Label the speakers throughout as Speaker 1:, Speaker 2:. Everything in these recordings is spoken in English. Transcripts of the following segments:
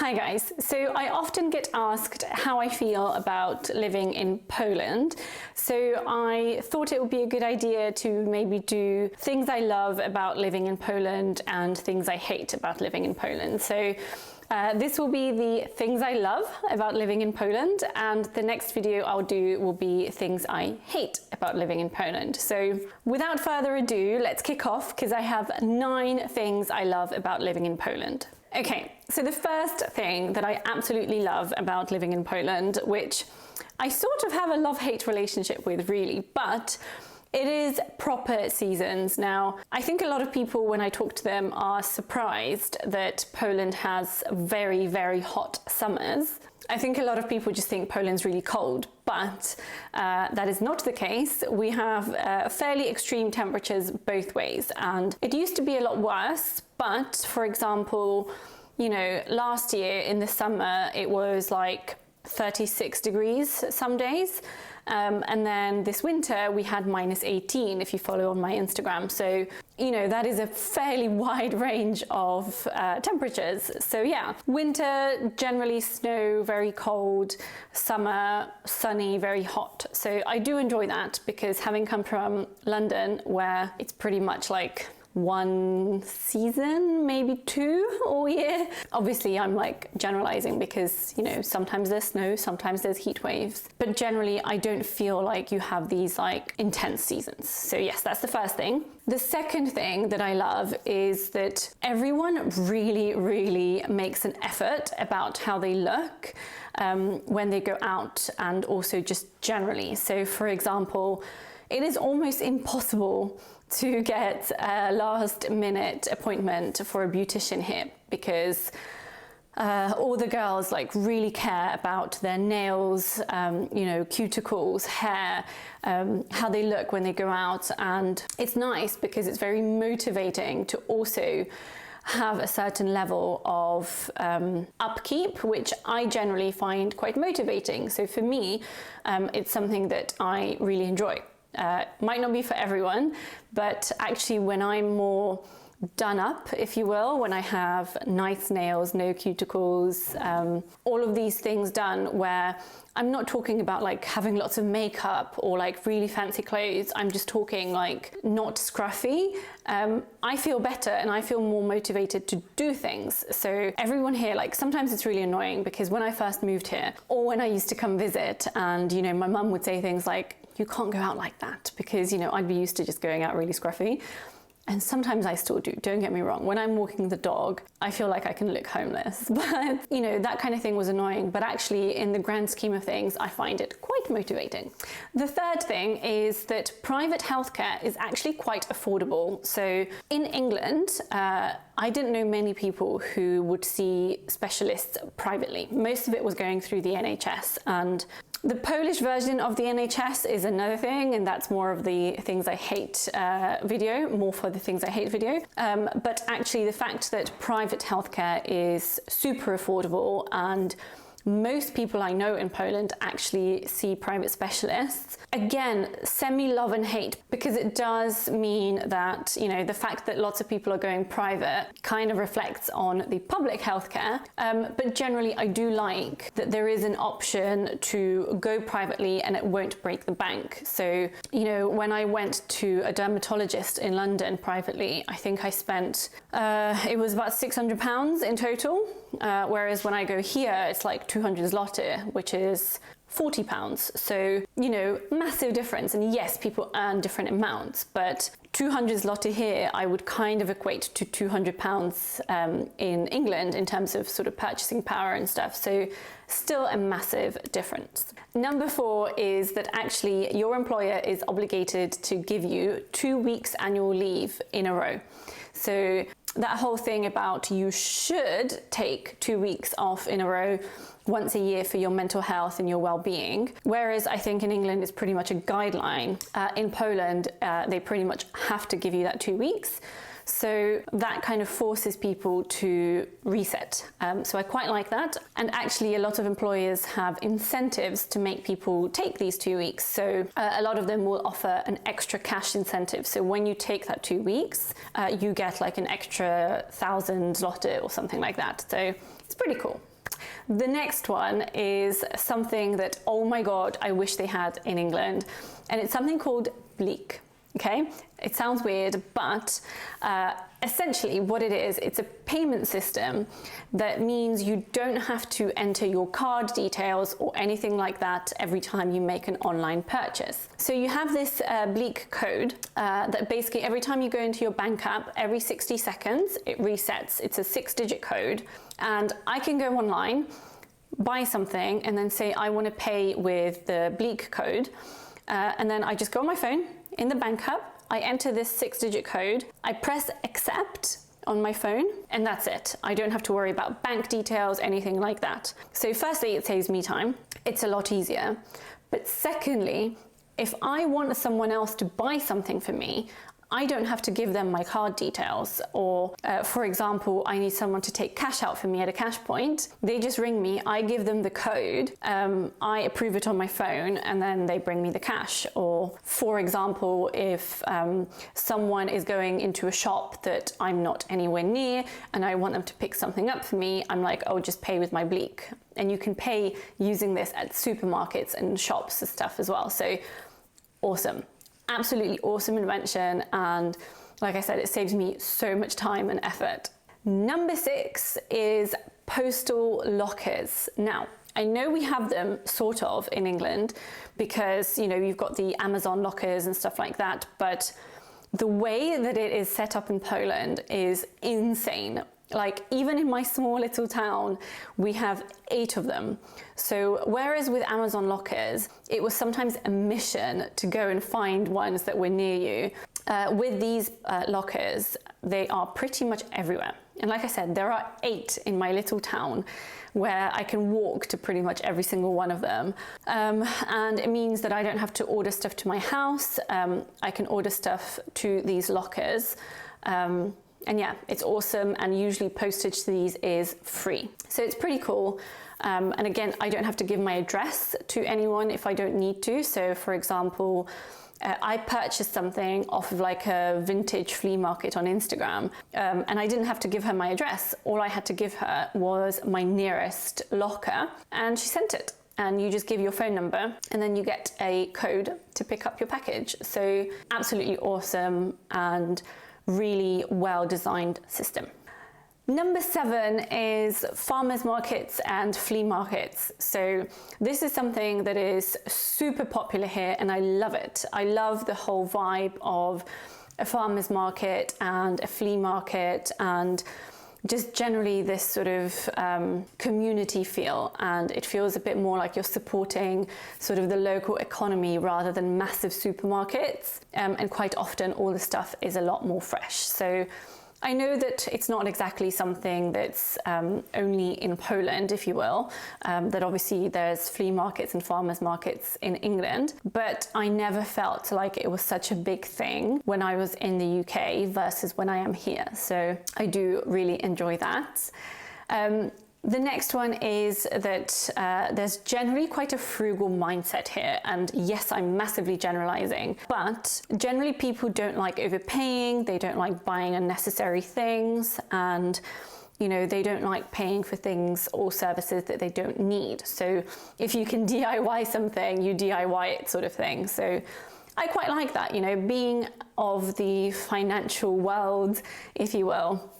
Speaker 1: Hi guys, so I often get asked how I feel about living in Poland. So I thought it would be a good idea to maybe do things I love about living in Poland and things I hate about living in Poland. So this will be the things I love about living in Poland, and the next video I'll do will be things I hate about living in Poland. So without further ado, let's kick off because I have 9 things I love about living in Poland. Okay, so the first thing that I absolutely love about living in Poland, which I sort of have a love-hate relationship with really, but it is proper seasons. Now, I think a lot of people, when I talk to them, are surprised that Poland has very, very hot summers. I think a lot of people just think Poland's really cold, but that is not the case. We have fairly extreme temperatures both ways, and it used to be a lot worse, but for example, you know, last year in the summer it was like 36 degrees some days. And then this winter we had -18 if you follow on my Instagram. So, you know, that is a fairly wide range of temperatures. So yeah, winter, generally snow, very cold, summer, sunny, very hot. So I do enjoy that because having come from London where it's pretty much like one season, maybe 2 all year. Obviously I'm like generalizing because, you know, sometimes there's snow, sometimes there's heat waves, but generally I don't feel like you have these like intense seasons. So yes, that's the first thing. The second thing that I love is that everyone really makes an effort about how they look when they go out, and also just generally. So for example, it is almost impossible to get a last-minute appointment for a beautician here because all the girls like really care about their nails, you know, cuticles, hair, how they look when they go out, and it's nice because it's very motivating to also have a certain level of upkeep, which I generally find quite motivating. So for me, it's something that I really enjoy. Might not be for everyone, but actually when I'm more done up, if you will, when I have nice nails, no cuticles, all of these things done, where I'm not talking about like having lots of makeup or like really fancy clothes, I'm just talking like not scruffy, I feel better and I feel more motivated to do things. So everyone here, like sometimes it's really annoying because when I first moved here, or when I used to come visit, and you know, my mum would say things like, you can't go out like that, because you know, I'd be used to just going out really scruffy. And sometimes I still do, don't get me wrong. When I'm walking the dog, I feel like I can look homeless. But, you know, that kind of thing was annoying. But actually, in the grand scheme of things, I find it quite motivating. The third thing is that private healthcare is actually quite affordable. So in England, I didn't know many people who would see specialists privately. Most of it was going through the NHS, and the Polish version of the NHS is another thing, and that's more of the things I hate video, more for the things I hate video. But actually the fact that private healthcare is super affordable, and most people I know in Poland actually see private specialists. Again, semi-love and hate, because it does mean that, you know, the fact that lots of people are going private kind of reflects on the public healthcare. But generally, I do like that there is an option to go privately and it won't break the bank. So, you know, when I went to a dermatologist in London privately, I think I spent, it was about £600 in total. Whereas when I go here, it's like 200 zloty, which is £40. So, you know, massive difference. And yes, people earn different amounts, but 200 zloty here, I would kind of equate to £200 in England in terms of sort of purchasing power and stuff. So still a massive difference. Number 4 is that actually your employer is obligated to give you 2 weeks annual leave in a row. So that whole thing about you should take 2 weeks off in a row once a year for your mental health and your well-being, whereas I think in England it's pretty much a guideline. In Poland, they pretty much have to give you that 2 weeks. So that kind of forces people to reset. So I quite like that. And actually a lot of employers have incentives to make people take these 2 weeks. So a lot of them will offer an extra cash incentive. So when you take that 2 weeks, you get like an extra 1,000 zloty or something like that. So it's pretty cool. The next one is something that, oh my God, I wish they had in England. And it's something called Bleak. Okay, it sounds weird, but essentially what it is, it's a payment system that means you don't have to enter your card details or anything like that every time you make an online purchase. So you have this Bleak code that basically every time you go into your bank app, every 60 seconds, it resets. It's a 6-digit code, and I can go online, buy something, and then say I want to pay with the Bleak code, and then I just go on my phone, in the bank app, I enter this 6-digit code, I press accept on my phone, and that's it. I don't have to worry about bank details, anything like that. So firstly, it saves me time. It's a lot easier. But secondly, if I want someone else to buy something for me, I don't have to give them my card details, or for example, I need someone to take cash out for me at a cash point. They just ring me, I give them the code, I approve it on my phone, and then they bring me the cash. Or for example, if someone is going into a shop that I'm not anywhere near and I want them to pick something up for me, I'm like, oh, just pay with my Bleak. And you can pay using this at supermarkets and shops and stuff as well. So awesome. Absolutely awesome invention, and like I said, it saves me so much time and effort. Number 6 is postal lockers. Now, I know we have them sort of in England because, you know, you've got the Amazon lockers and stuff like that, but the way that it is set up in Poland is insane. Like, even in my small little town, we have 8 of them. So whereas with Amazon lockers, it was sometimes a mission to go and find ones that were near you, with these lockers, they are pretty much everywhere. And like I said, there are 8 in my little town where I can walk to pretty much every single one of them. And it means that I don't have to order stuff to my house. I can order stuff to these lockers. And yeah, it's awesome, and usually postage to these is free. So it's pretty cool. And again, I don't have to give my address to anyone if I don't need to. So for example, I purchased something off of like a vintage flea market on Instagram, and I didn't have to give her my address. All I had to give her was my nearest locker, and she sent it. And you just give your phone number, and then you get a code to pick up your package. So absolutely awesome, and really well-designed system. Number 7 is farmers markets and flea markets. So this is something that is super popular here, and I love it. I love the whole vibe of a farmers market and a flea market, and just generally this sort of community feel, and it feels a bit more like you're supporting sort of the local economy rather than massive supermarkets, and quite often all the stuff is a lot more fresh. So I know that it's not exactly something that's only in Poland, if you will, that obviously there's flea markets and farmers markets in England, but I never felt like it was such a big thing when I was in the UK versus when I am here. So I do really enjoy that. The next one is that there's generally quite a frugal mindset here, and yes, I'm massively generalizing, but generally people don't like overpaying, they don't like buying unnecessary things, and you know, they don't like paying for things or services that they don't need. So if you can DIY something, you DIY it, sort of thing. So I quite like that, you know, being of the financial world, if you will.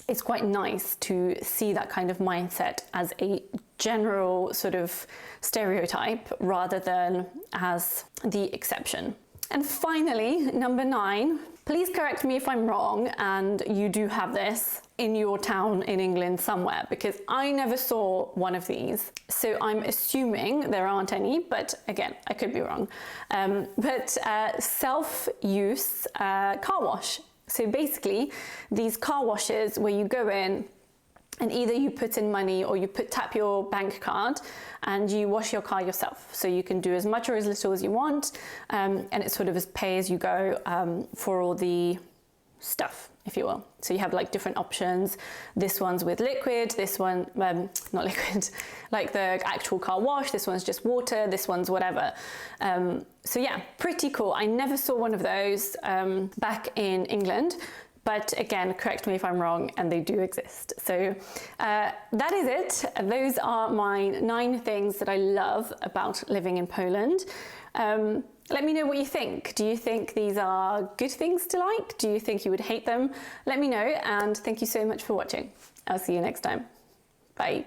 Speaker 1: It's quite nice to see that kind of mindset as a general sort of stereotype rather than as the exception. And finally, number 9, please correct me if I'm wrong and you do have this in your town in England somewhere, because I never saw one of these. So I'm assuming there aren't any, but again, I could be wrong. Self-use car wash. So basically, these car washes where you go in and either you put in money or you tap your bank card and you wash your car yourself. So you can do as much or as little as you want, and it's sort of as pay as you go for all the stuff, if you will. So you have like different options. This one's with liquid, this one, not liquid, like the actual car wash, this one's just water, this one's whatever. So yeah, pretty cool. I never saw one of those back in England, But again, correct me if I'm wrong, and they do exist. So that is it. Those are my 9 things that I love about living in Poland. Let me know what you think. Do you think these are good things to like? Do you think you would hate them? Let me know, and thank you so much for watching. I'll see you next time. Bye.